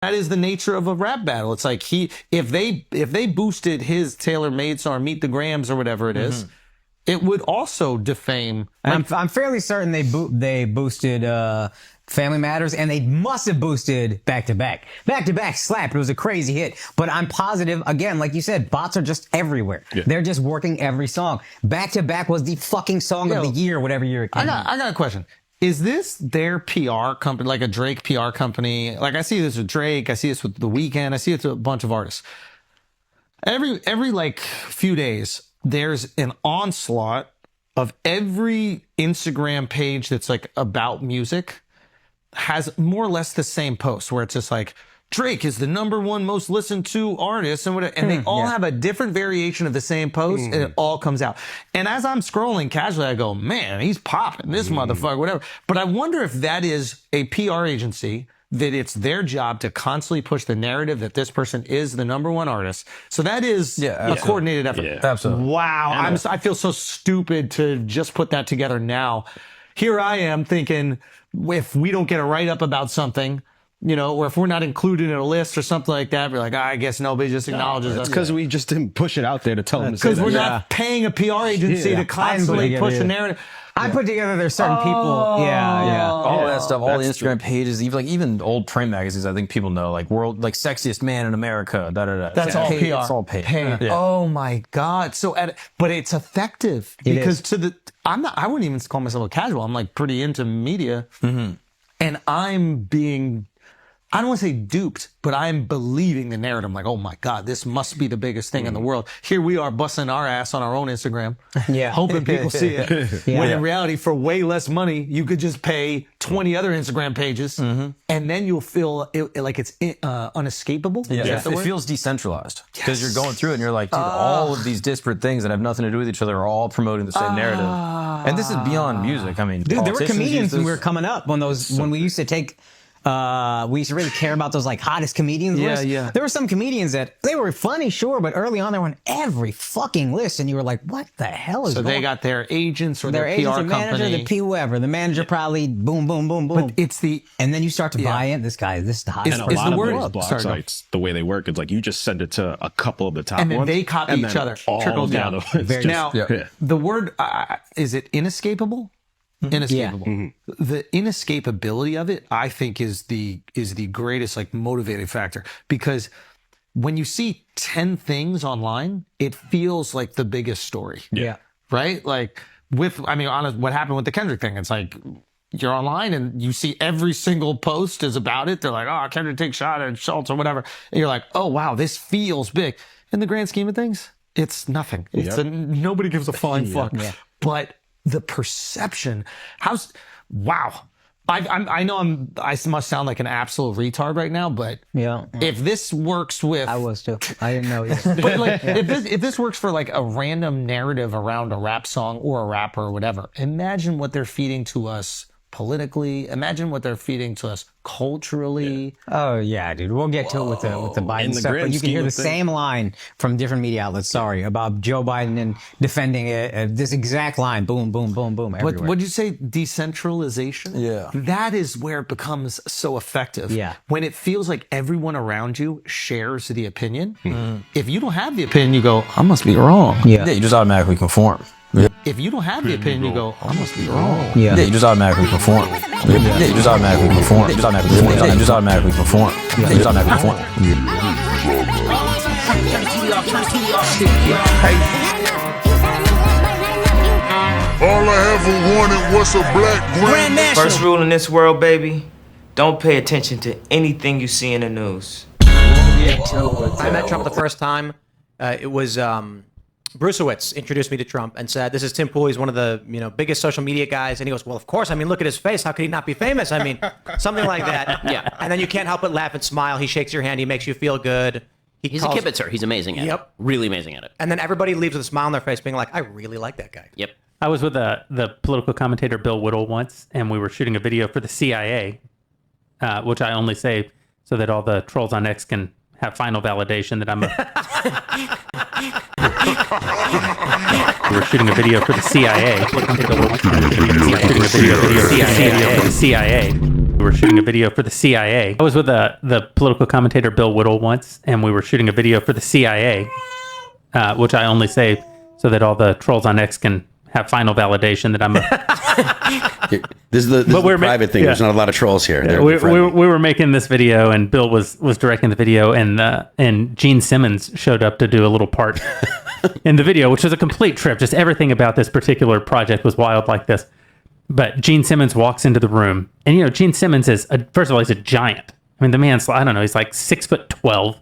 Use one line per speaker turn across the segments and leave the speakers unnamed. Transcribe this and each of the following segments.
That is the nature of a rap battle. It's like if they boosted his tailor-made song, Meet the Grams or whatever it is, it would also defame.
I'm fairly certain they boosted Family Matters, and they must have boosted Back to Back. Back to Back slapped. It was a crazy hit. But I'm positive, again, like you said, bots are just everywhere. Yeah. They're just working every song. Back to Back was the fucking song of the year, whatever year it came out.
I got a question. Is this their PR company, like a Drake PR company? Like I see this with Drake, I see this with The Weeknd, I see it with a bunch of artists. Every like few days, there's an onslaught of every Instagram page that's like about music has more or less the same post where it's just like Drake is the #1 most listened to artist and whatever, and they all have a different variation of the same post, and it all comes out. And as I'm scrolling casually, I go, man, he's popping this motherfucker, whatever. But I wonder if that is a PR agency that it's their job to constantly push the narrative that this person is the #1 artist. So that is a coordinated effort.
Yeah, absolutely.
Wow. I feel so stupid to just put that together now. Here I am thinking, if we don't get a write-up about something, you know, or if we're not included in a list or something like that, we're like, I guess nobody just acknowledges us.
It's because we just didn't push it out there to tell them to say that.
Because we're not paying a PR agency to constantly push the narrative.
I put together there's certain people. All
that stuff, all the Instagram pages, even old print magazines. I think people know, like sexiest man in America.
That's all PR.
It's all paid.
Oh my God! So, but it's effective because I wouldn't even call myself a casual. I'm like pretty into media, and I'm being. I don't want to say duped, but I'm believing the narrative. I'm like, oh my God, this must be the biggest thing in the world. Here we are busting our ass on our own Instagram, hoping people see it. When in reality, for way less money, you could just pay 20 other Instagram pages, and then you'll feel like it's unescapable.
Yeah, it feels decentralized because you're going through it and you're like, dude, all of these disparate things that have nothing to do with each other are all promoting the same narrative. And this is beyond music. I mean,
dude, there were comedians when we were coming up when we used to take. We used to really care about those like hottest comedians lists. There were some comedians that they were funny, sure, but early on they were on every fucking list, and you were like, "What the hell is?"
So they got their agents or their
agents,
PR
the manager,
company,
the whoever. The manager probably boom, boom, boom, boom.
But it's
and then you start to buy in. This is the hottest.
And a lot of those blog sites, the way they work, it's like you just send it to a couple of the top ones,
and then they copy each other. Trickles down. Now, the word is it inescapable? Inescapable. The inescapability of it, I think, is the greatest like motivating factor, because when you see 10 things online, it feels like the biggest story. Right? Like what happened with the Kendrick thing? It's like you're online and you see every single post is about it. They're like, oh, Kendrick takes shot at Schultz or whatever. And you're like, oh wow, this feels big. In the grand scheme of things, it's nothing. It's nobody gives a flying fuck. But the perception, wow. I know I must sound like an absolute retard right now, but if this works with,
I was too. I didn't know.
But like, if this works for like a random narrative around a rap song or a rapper or whatever, imagine what they're feeding to us politically. Imagine what they're feeding to us culturally.
Oh yeah, dude. We'll get to it with the Biden stuff, but you can hear the same line from different media outlets. Sorry about Joe Biden and defending it. This exact line, boom, boom, boom, boom. Everywhere.
What would you say? Decentralization.
Yeah,
that is where it becomes so effective. Yeah, when it feels like everyone around you shares the opinion. If you don't have the opinion, you go, I must be wrong.
Yeah, you just automatically conform.
If you don't have the opinion, you go, I must be wrong.
Yeah, you just automatically conform. Yeah, you just automatically conform. You just automatically conform. You just automatically conform. Yeah, you just automatically conform.
All I ever wanted was a black Grand National.
First rule in this world, baby, don't pay attention to anything you see in the news.
I met Trump the first time. It was Brucewitz introduced me to Trump and said, "This is Tim Pool. He's one of the biggest social media guys." And he goes, "Well, of course. I mean, look at his face. How could he not be famous? I mean, something like that."
Yeah.
And then you can't help but laugh and smile. He shakes your hand. He makes you feel good.
He's a kibitzer. He's amazing at it. Really amazing at it.
And then everybody leaves with a smile on their face, being like, "I really like that guy."
Yep.
I was with the political commentator Bill Whittle once, and we were shooting a video for the CIA, which I only say so that all the trolls on X can have final validation that I'm a... We were shooting a video for the CIA. We were shooting a video for the CIA. I was with the political commentator Bill Whittle once, and we were shooting a video for the CIA, which I only say so that all the trolls on X can have final validation that I'm a...
This is the private thing. Yeah. There's not a lot of trolls here.
Yeah, we were making this video, and Bill was directing the video, and Gene Simmons showed up to do a little part in the video, which was a complete trip. Just everything about this particular project was wild like this. But Gene Simmons walks into the room, and Gene Simmons is first of all, he's a giant. I mean, the man's, I don't know, he's like 6'12",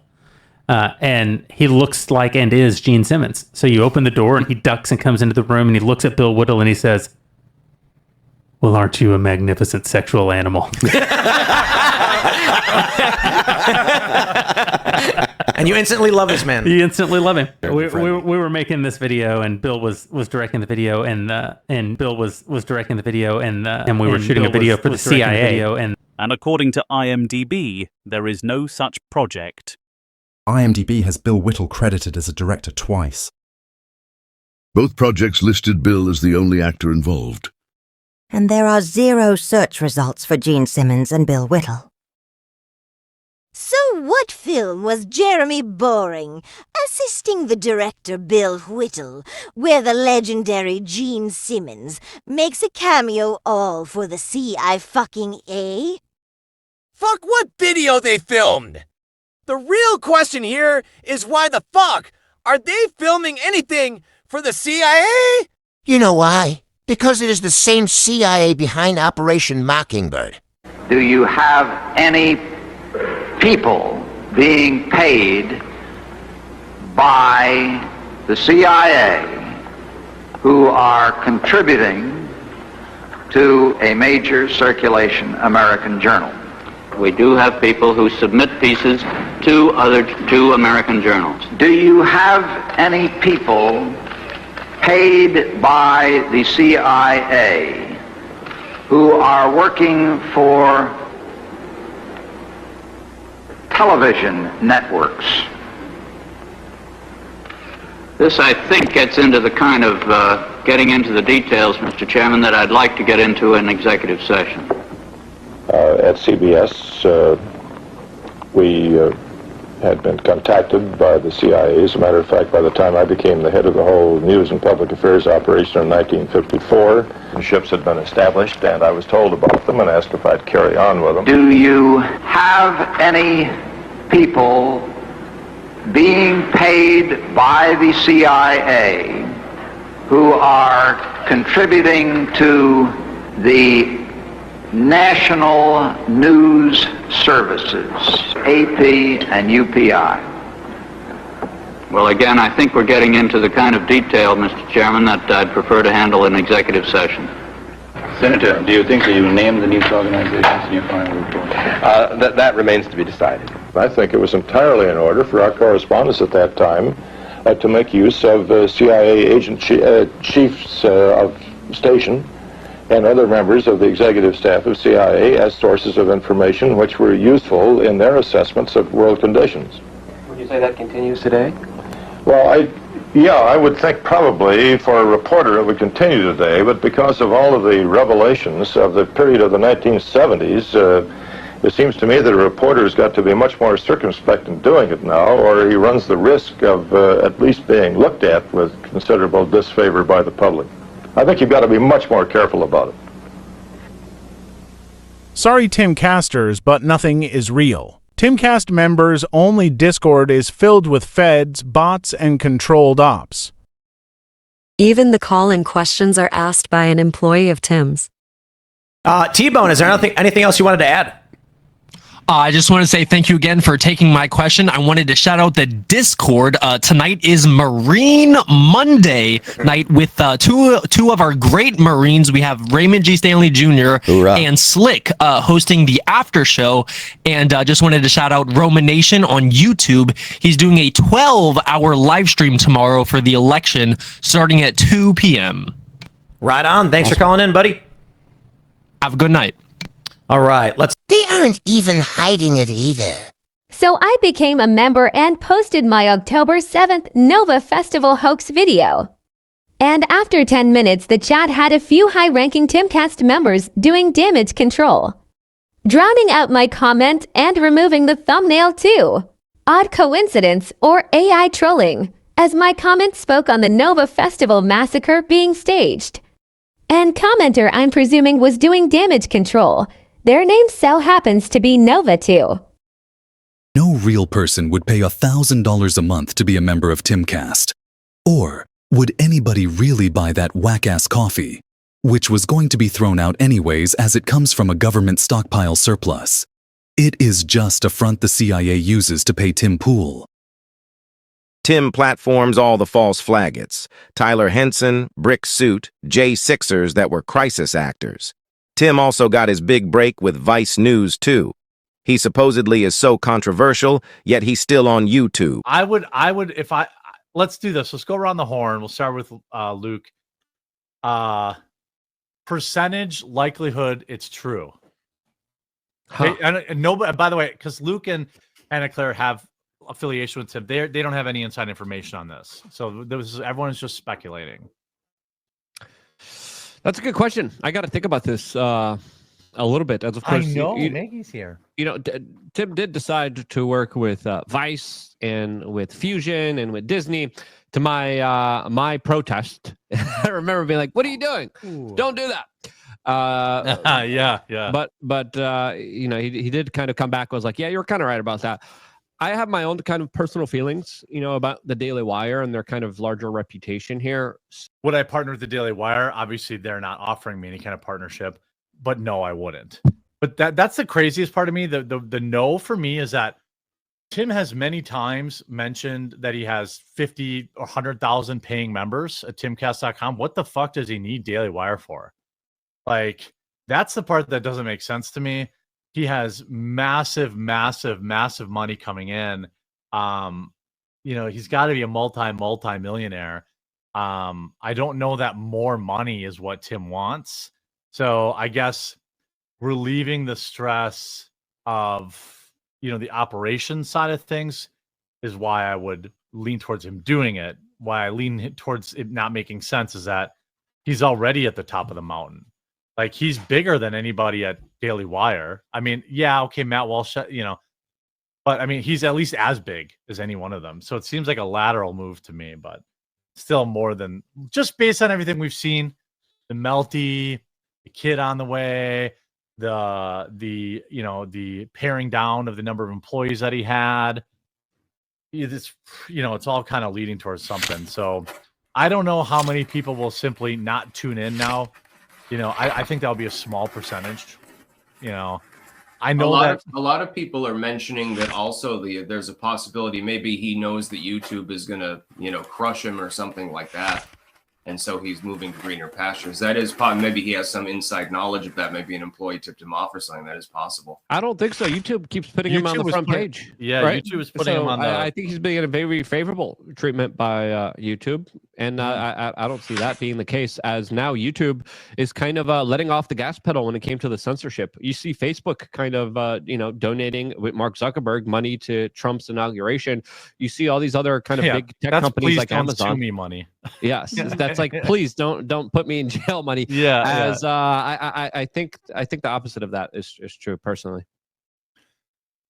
and he looks like and is Gene Simmons. So you open the door, and he ducks and comes into the room, and he looks at Bill Whittle, and he says, "Well, aren't you a magnificent sexual animal?"
And you instantly love this man.
You instantly love him. We were making this video, and Bill was directing the video, and Bill was directing the video, and we were shooting a video for the CIA. And
according to IMDb, there is no such project.
IMDb has Bill Whittle credited as a director twice.
Both projects listed Bill as the only actor involved.
And there are 0 search results for Gene Simmons and Bill Whittle.
So what film was Jeremy Boring, assisting the director Bill Whittle, where the legendary Gene Simmons makes a cameo all for the CIA?
Fuck what video they filmed! The real question here is why the fuck are they filming anything for the CIA?
You know why? Because it is the same CIA behind Operation Mockingbird.
Do you have any people being paid by the CIA who are contributing to a major circulation American journal?
We do have people who submit pieces to American journals.
Do you have any people paid by the CIA who are working for television networks?
This, I think, gets into the kind of getting into the details, Mr. Chairman, that I'd like to get into in executive session.
At CBS, we had been contacted by the CIA. As a matter of fact, by the time I became the head of the whole news and public affairs operation in 1954, the ships had been established, and I was told about them and asked if I'd carry on with them.
Do you have any people being paid by the CIA who are contributing to the national news services, AP and UPI?
Well, again, I think we're getting into the kind of detail, Mr. Chairman, that I'd prefer to handle in executive session.
Senator, do you think that you named the news organizations in your final report?
That remains to be decided.
I think it was entirely in order for our correspondents at that time to make use of CIA agent chiefs of station and other members of the executive staff of CIA as sources of information which were useful in their assessments of world conditions.
Would you say that continues today?
Well, I would think probably for a reporter it would continue today, but because of all of the revelations of the period of the 1970s, it seems to me that a reporter's got to be much more circumspect in doing it now, or he runs the risk of at least being looked at with considerable disfavor by the public. I think you've got to be much more careful about it.
Sorry, TimCasters, but nothing is real. TimCast members' only Discord is filled with feds, bots, and controlled ops.
Even the call-in questions are asked by an employee of Tim's.
T-Bone, is there anything else you wanted to add?
I just want to say thank you again for taking my question. I wanted to shout out the Discord. Tonight is Marine Monday night with two of our great Marines. We have Raymond G. Stanley Jr.
Hoorah.
And Slick hosting the after show. And just wanted to shout out Roman Nation on YouTube. He's doing a 12-hour live stream tomorrow for the election starting at 2 p.m.
Right on. Thanks for calling in, buddy.
Have a good night.
All right,
They aren't even hiding it either.
So I became a member and posted my October 7th Nova Festival hoax video. And after 10 minutes, the chat had a few high-ranking TimCast members doing damage control. drowning out my comment and removing the thumbnail too. Odd coincidence or AI trolling, as my comment spoke on the Nova Festival massacre being staged. And commenter I'm presuming was doing damage control. Their name so happens to be Nova too.
No real person would pay $1,000 a month to be a member of TimCast. Or would anybody really buy that whack-ass coffee, which was going to be thrown out anyways as it comes from a government stockpile surplus? It is just a front the CIA uses to pay Tim Pool.
Tim platforms all the false flaggets. Tyler Henson, Brick Suit, Jay Sixers that were crisis actors. Tim also got his big break with Vice News, too. He supposedly is so controversial, yet he's still on YouTube.
Let's do this. Let's go around the horn. We'll start with Luke. Percentage likelihood it's true.
Huh.
And nobody, by the way, because Luke and Anna Claire have affiliation with Tim, they don't have any inside information on this. So everyone's just speculating.
That's a good question. I got to think about this a little bit. As of course,
I know Maggie's here.
You know, Tim did decide to work with Vice and with Fusion and with Disney. To my protest, I remember being like, "What are you doing?
Ooh.
Don't do that."
Yeah.
But you know, he did kind of come back and was like, "Yeah, you're kind of right about that." I have my own kind of personal feelings, you know, about the Daily Wire and their kind of larger reputation here.
Would I partner with the Daily Wire? Obviously, they're not offering me any kind of partnership, but no, I wouldn't. But that's the craziest part of me. The no for me is that Tim has many times mentioned that he has 50 or 100,000 paying members at timcast.com. What the fuck does he need Daily Wire for? Like, that's the part that doesn't make sense to me. He has massive money coming in. You know, he's got to be a multi-millionaire. I don't know that more money is what Tim wants. So I guess relieving the stress of, you know, the operations side of things is why I would lean towards him doing it. Why I lean towards it not making sense is that he's already at the top of the mountain. Like, he's bigger than anybody at Daily Wire. I mean, yeah, okay, Matt Walsh, you know, but I mean, he's at least as big as any one of them. So it seems like a lateral move to me, but still more than just based on everything we've seen. The Melty, the kid on the way, the you know, the paring down of the number of employees that he had. It's, you know, it's all kind of leading towards something. So I don't know how many people will simply not tune in now. You know, I think that'll be a small percentage. You know, I know
a lot of people are mentioning that also there's a possibility maybe he knows that YouTube is gonna, you know, crush him or something like that, and so he's moving to greener pastures. That is maybe he has some inside knowledge of that. Maybe an employee tipped him off or something. That is possible.
I don't think so. YouTube keeps putting him on the front page.
Yeah,
right?
YouTube is putting him on the.
I think he's being a very favorable treatment by YouTube, and I don't see that being the case, as now YouTube is kind of letting off the gas pedal when it came to the censorship. You see Facebook kind of you know, donating with Mark Zuckerberg money to Trump's inauguration. You see all these other kind of big tech companies like Amazon.
Sue me money.
Yes, that's like, please don't put me in jail money.
Yeah.
As I think the opposite of that is true personally.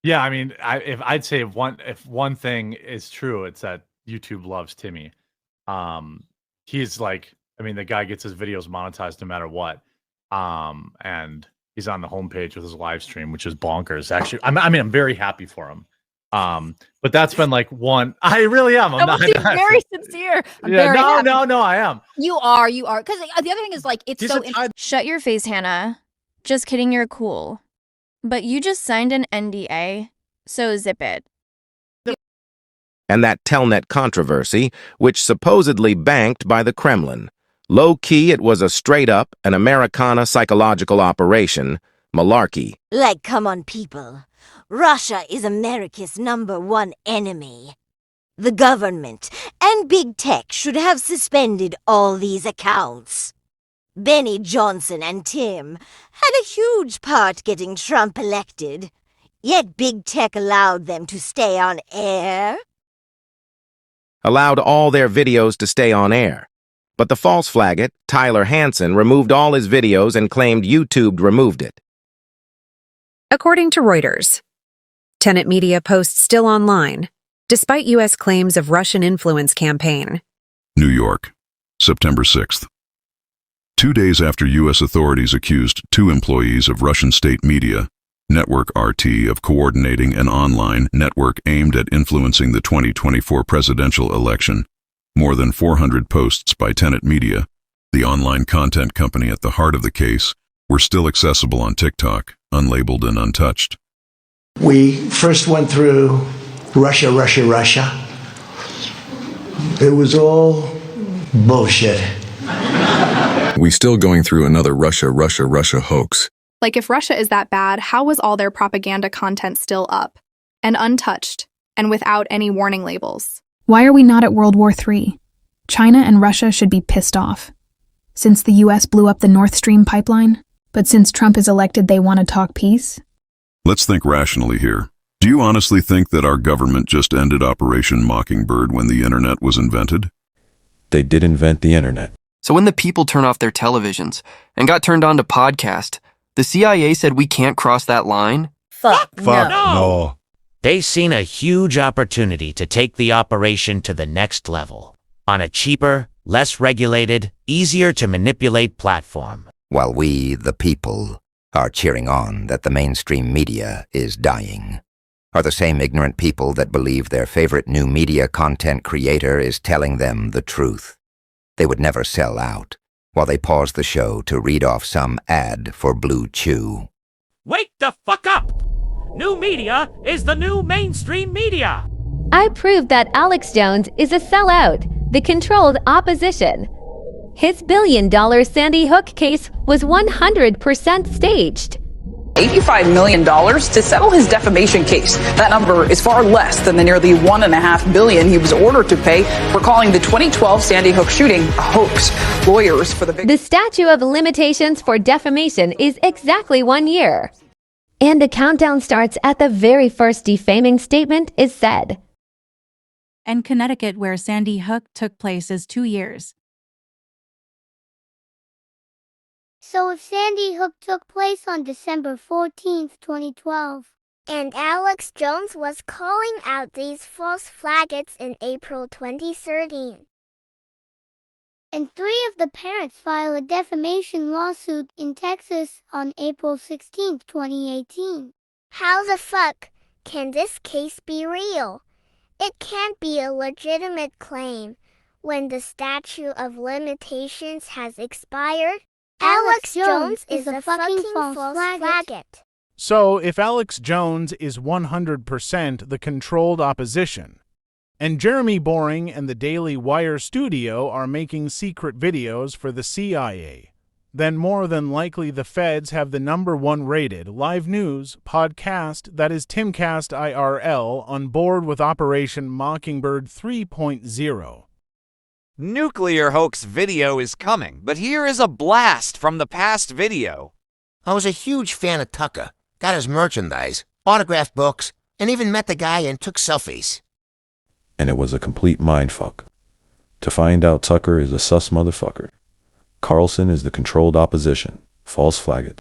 Yeah, I mean, I'd say if one thing is true, it's that YouTube loves Timmy. He's like, I mean, the guy gets his videos monetized no matter what. And he's on the homepage with his live stream, which is bonkers. Actually, I'm very happy for him. But that's been like one. I really am. I'm not
very sincere.
No, I am.
You are. Because the other thing is, like, it's so. Shut your face, Hannah. Just kidding. You're cool. But you just signed an NDA, so zip it.
And that Telnet controversy, which supposedly banked by the Kremlin. Low-key, it was a straight-up, an Americana psychological operation, malarkey.
Like, come on, people. Russia is America's #1 enemy. The government and big tech should have suspended all these accounts. Benny Johnson and Tim had a huge part getting Trump elected, yet big tech allowed them to stay on air.
Allowed all their videos to stay on air. But the false flagget, Tyler Hanson, removed all his videos and claimed YouTube removed it.
according to Reuters. Tenet Media posts still online, despite U.S. claims of Russian influence campaign.
New York, September 6th. 2 days after U.S. authorities accused 2 employees of Russian state media, Network RT, of coordinating an online network aimed at influencing the 2024 presidential election, more than 400 posts by Tenet Media, the online content company at the heart of the case, were still accessible on TikTok, unlabeled and untouched.
We first went through Russia. It was all bullshit.
We still going through another Russia hoax.
Like, if Russia is that bad, how was all their propaganda content still up and untouched and without any warning labels?
Why are we not at World War III? China and Russia should be pissed off. Since the U.S. blew up the Nord Stream pipeline, but since Trump is elected, they want to talk peace?
Let's think rationally here. Do you honestly think that our government just ended Operation Mockingbird when the internet was invented?
They did invent the internet.
So when the people turn off their televisions and got turned on to podcast, the CIA said we can't cross that line?
Fuck
no.
They seen a huge opportunity to take the operation to the next level on a cheaper, less regulated, easier to manipulate platform.
While we, the people, are cheering on that the mainstream media is dying, are the same ignorant people that believe their favorite new media content creator is telling them the truth. They would never sell out while they pause the show to read off some ad for Blue Chew.
Wake the fuck up! New media is the new mainstream media!
I proved that Alex Jones is a sellout, the controlled opposition. His billion-dollar Sandy Hook case was 100% staged.
$85 million to settle his defamation case. That number is far less than the nearly $1.5 billion he was ordered to pay for calling the 2012 Sandy Hook shooting a hoax. Lawyers for the victim.
The statute of limitations for defamation is exactly 1 year. And the countdown starts at the very first defaming statement is said.
And Connecticut, where Sandy Hook took place, is 2 years.
So if Sandy Hook took place on December 14th, 2012,
and Alex Jones was calling out these false flags in April 2013,
and 3 of the parents filed a defamation lawsuit in Texas on April 16th, 2018.
How the fuck can this case be real? It can't be a legitimate claim when the statute of limitations has expired. Alex Jones is a fucking false flag.
So, if Alex Jones is 100% the controlled opposition, and Jeremy Boring and the Daily Wire studio are making secret videos for the CIA, then more than likely the feds have the #1 rated live news podcast, that is TimCast IRL, on board with Operation Mockingbird 3.0.
Nuclear hoax video is coming, but here is a blast from the past video.
I was a huge fan of Tucker. Got his merchandise, autographed books, and even met the guy and took selfies.
And it was a complete mindfuck. To find out Tucker is a sus motherfucker. Carlson is the controlled opposition, false flag.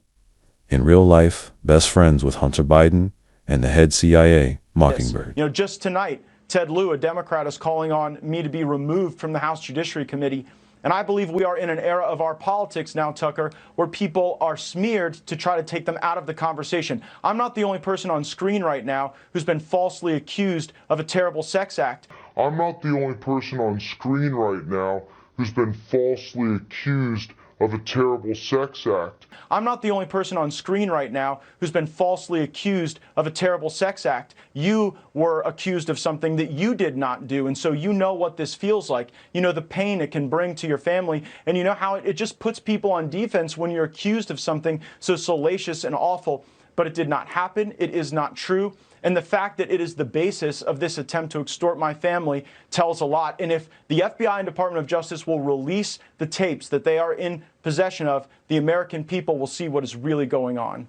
In real life, best friends with Hunter Biden and the head CIA, Mockingbird.
You know, just tonight, Ted Lieu, a Democrat, is calling on me to be removed from the House Judiciary Committee. And I believe we are in an era of our politics now, Tucker, where people are smeared to try to take them out of the conversation. I'm not the only person on screen right now who's been falsely accused of a terrible sex act.
I'm not the only person on screen right now who's been falsely accused of a terrible sex act.
I'm not the only person on screen right now who's been falsely accused of a terrible sex act. You were accused of something that you did not do, and so you know what this feels like. You know the pain it can bring to your family, and you know how it just puts people on defense when you're accused of something so salacious and awful. But it did not happen. It is not true. And the fact that it is the basis of this attempt to extort my family tells a lot. And if the FBI and Department of Justice will release the tapes that they are in possession of, the American people will see what is really going on.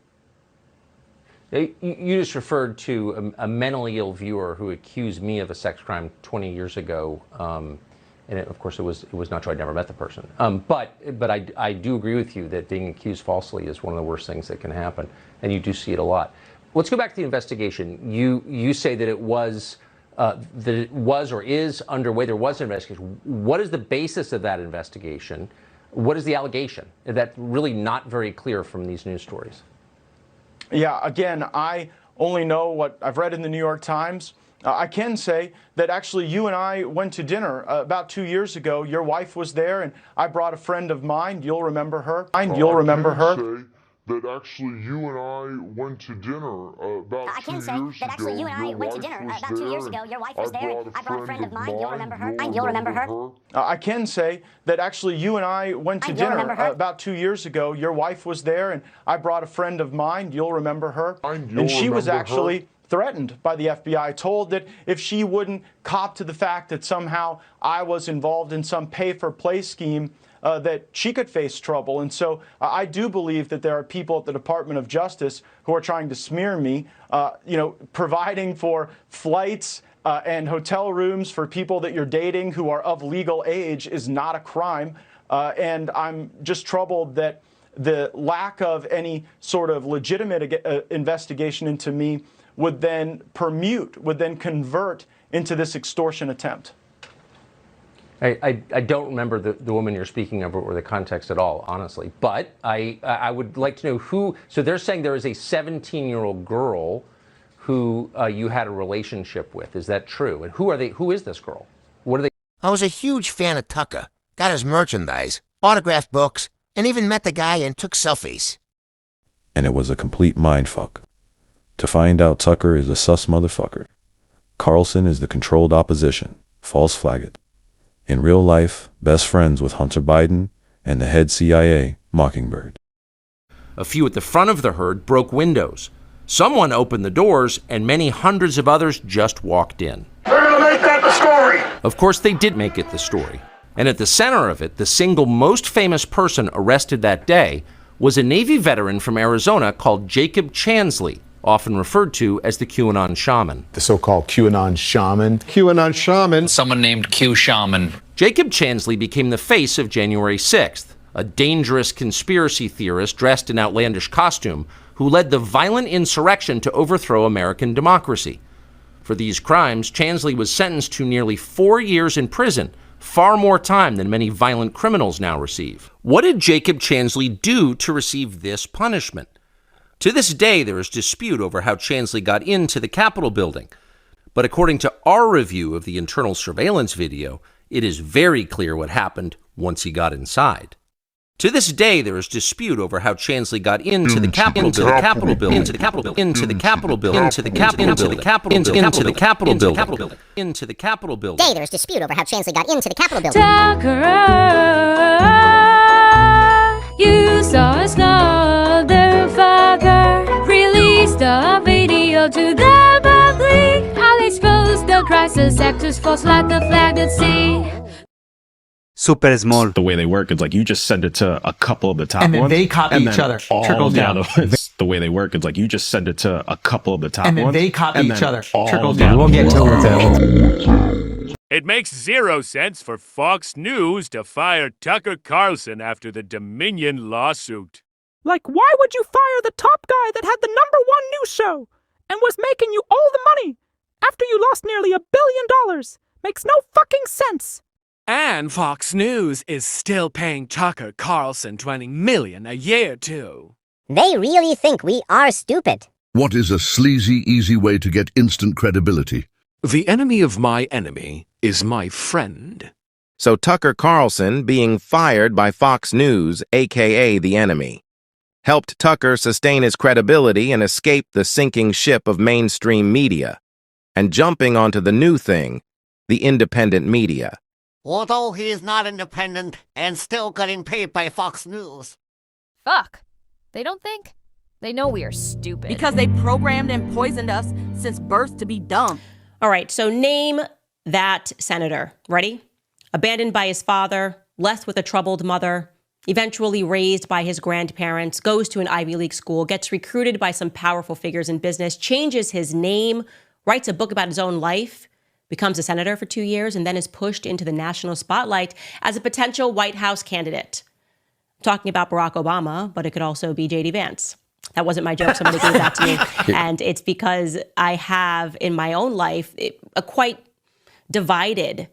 You just referred to a mentally ill viewer who accused me of a sex crime 20 years ago. And of course, it was not true. I'd never met the person. But I do agree with you that being accused falsely is one of the worst things that can happen. And you do see it a lot. let's go back to the investigation. You say that it was or is underway. There was an investigation. What is the basis of that investigation? What is the allegation? That's really not very clear from these news stories.
Yeah, again, I only know what I've read in the New York Times. I can say that actually you and I went to dinner about 2 years ago. Your wife was there, and I brought a friend of mine. You'll remember her. You'll remember her.
That actually you and I went to dinner about 2 years ago.
That actually you and I went to dinner about 2 years ago. Your wife was there. I brought a friend of mine. You'll remember her. You'll remember her.
I can say that actually you and I went to dinner about 2 years ago. Your wife was there, and I brought a friend of mine. You'll remember her. And she was actually threatened by the FBI, told that if she wouldn't cop to the fact that somehow I was involved in some pay-for-play scheme, that she could face trouble. And so I do believe that there are people at the Department of Justice who are trying to smear me, providing for flights and hotel rooms for people that you're dating who are of legal age is not a crime. And I'm just troubled that the lack of any sort of legitimate investigation into me would then convert into this extortion attempt.
I don't remember the woman you're speaking of or the context at all, honestly. But I would like to know who. So they're saying there is a 17-year-old girl who you had a relationship with. Is that true? And who are they? Who is this girl? What are they?
I was a huge fan of Tucker. Got his merchandise, autographed books, and even met the guy and took selfies.
And it was a complete mindfuck. To find out Tucker is a sus motherfucker. Carlson is the controlled opposition. False flag it. In real life, best friends with Hunter Biden and the head CIA, Mockingbird.
A few at the front of the herd broke windows. Someone opened the doors, and many hundreds of others just walked in.
They're gonna make that the story!
Of course, they did make it the story. And at the center of it, the single most famous person arrested that day was a Navy veteran from Arizona called Jacob Chansley, often referred to as the QAnon shaman.
The so-called QAnon shaman.
QAnon shaman.
Someone named Q Shaman. Jacob Chansley became the face of January 6th, a dangerous conspiracy theorist dressed in outlandish costume who led the violent insurrection to overthrow American democracy. For these crimes, Chansley was sentenced to nearly 4 years in prison, far more time than many violent criminals now receive. What did Jacob Chansley do to receive this punishment? To this day, there is dispute over how Chansley got into the Capitol building. But according to our review of the internal surveillance video, it is very clear what happened once he got inside. To this day, there is dispute over how Chansley got into the Capitol building, into the Capitol building, into the Capitol building, into the Capitol building, into the Capitol building, into the Capitol building, into the Capitol building.
Today, there is dispute over how Chansley got into the Capitol building.
Tucker, you saw another fucker. Released a video to the public. I'll expose the crisis actors false like the flag at sea.
Super small. The way they work is like you just send it to a couple of the top
and then
ones.
They copy each other. Trickle down.
The way they work is like you just send it to a couple of the top ones.
And then they copy each other. Trickle
down.
down. We'll get to it.
It makes 0 sense for Fox News to fire Tucker Carlson after the Dominion lawsuit.
Like, why would you fire the top guy that had the #1 news show and was making you all the money after you lost nearly $1 billion? Makes no fucking sense.
And Fox News is still paying Tucker Carlson $20 million a year, too.
They really think we are stupid.
What is a sleazy, easy way to get instant credibility?
The enemy of my enemy is my friend.
So Tucker Carlson, being fired by Fox News, a.k.a. the enemy, helped Tucker sustain his credibility and escape the sinking ship of mainstream media, and jumping onto the new thing, the independent media.
Although he is not independent and still getting paid by Fox News.
Fuck. They don't think? They know we are stupid.
Because they programmed and poisoned us since birth to be dumb.
All right, so name that senator. Ready? Abandoned by his father, left with a troubled mother, eventually raised by his grandparents, goes to an Ivy League school, gets recruited by some powerful figures in business, changes his name, writes a book about his own life, becomes a senator for 2 years, and then is pushed into the national spotlight as a potential White House candidate. I'm talking about Barack Obama, but it could also be J.D. Vance. That wasn't my joke. Somebody gave that to me. And it's because I have in my own life a quite divided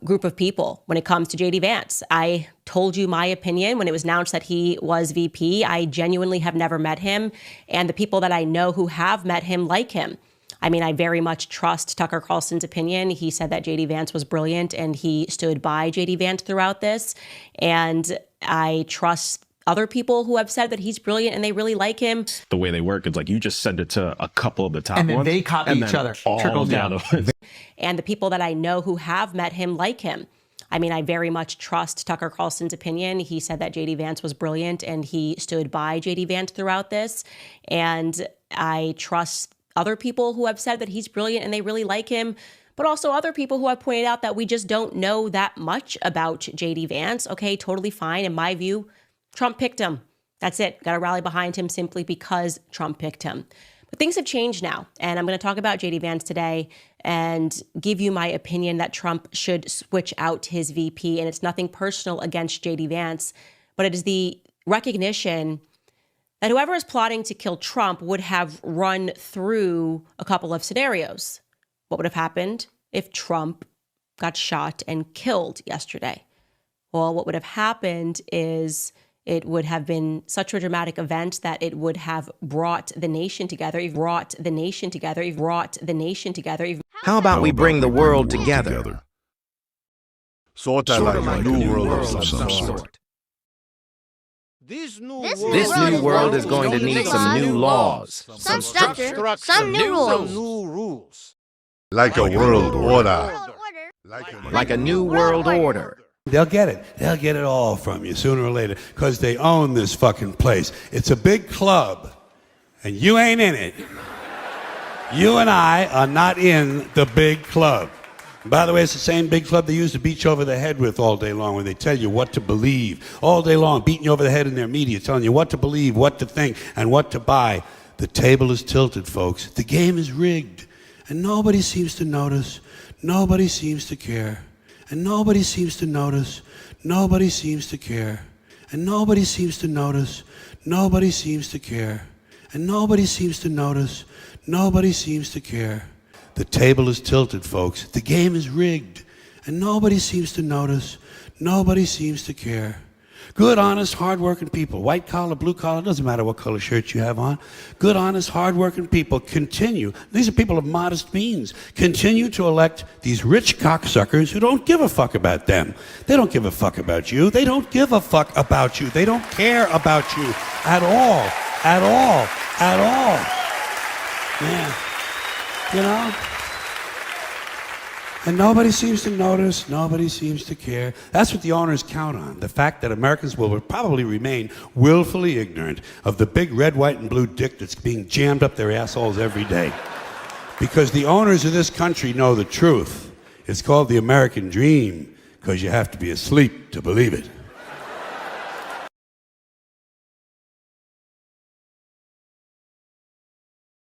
group of people when it comes to J.D. Vance. I told you my opinion when it was announced that he was VP. I genuinely have never met him. And the people that I know who have met him like him. I mean, I very much trust Tucker Carlson's opinion. He said that J.D. Vance was brilliant and he stood by J.D. Vance throughout this. And I trust other people who have said that he's brilliant and they really like him.
The way they work, it's like you just send it to a couple of the top ones.
And then they copy each other. Trickle down.
And the people that I know who have met him like him. I mean, I very much trust Tucker Carlson's opinion. He said that J.D. Vance was brilliant and he stood by J.D. Vance throughout this. And I trust other people who have said that he's brilliant and they really like him, but also other people who have pointed out that we just don't know that much about J.D. Vance. Okay, totally fine. In my view, Trump picked him. That's it. Got to rally behind him simply because Trump picked him. But things have changed now, and I'm going to talk about J.D. Vance today and give you my opinion that Trump should switch out his VP. And it's nothing personal against J.D. Vance, but it is the recognition that whoever is plotting to kill Trump would have run through a couple of scenarios. What would have happened if Trump got shot and killed yesterday? Well, what would have happened is it would have been such a dramatic event that it would have brought the nation together,
How about we bring the world together?
Sort of like a new world of some sort.
This
new world is going to need some new laws.
Some structure, some new
rules.
Like a world order.
Like a new world order.
They'll get it. They'll get it all from you sooner or later because they own this fucking place. It's a big club, and you ain't in it. You and I are not in the big club. And by the way, it's the same big club they used to beat you over the head with all day long when they tell you what to believe. All day long, beating you over the head in their media, telling you what to believe, what to think, and what to buy. The table is tilted, folks. The game is rigged. And nobody seems to notice. Nobody seems to care. And nobody seems to notice. Nobody seems to care. And nobody seems to notice. Nobody seems to care. And nobody seems to notice. Nobody seems to care. The table is tilted, folks. The game is rigged. And nobody seems to notice. Nobody seems to care. Good, honest, hard-working people, white collar, blue collar, doesn't matter what color shirt you have on. Good, honest, hard-working people continue. These are people of modest means. Continue to elect these rich cocksuckers who don't give a fuck about them. They don't give a fuck about you. They don't give a fuck about you. They don't care about you at all. At all. At all. Yeah. You know? And nobody seems to notice, nobody seems to care. That's what the owners count on, the fact that Americans will probably remain willfully ignorant of the big red, white, and blue dick that's being jammed up their assholes every day. Because the owners of this country know the truth. It's called the American dream, because you have to be asleep to believe it.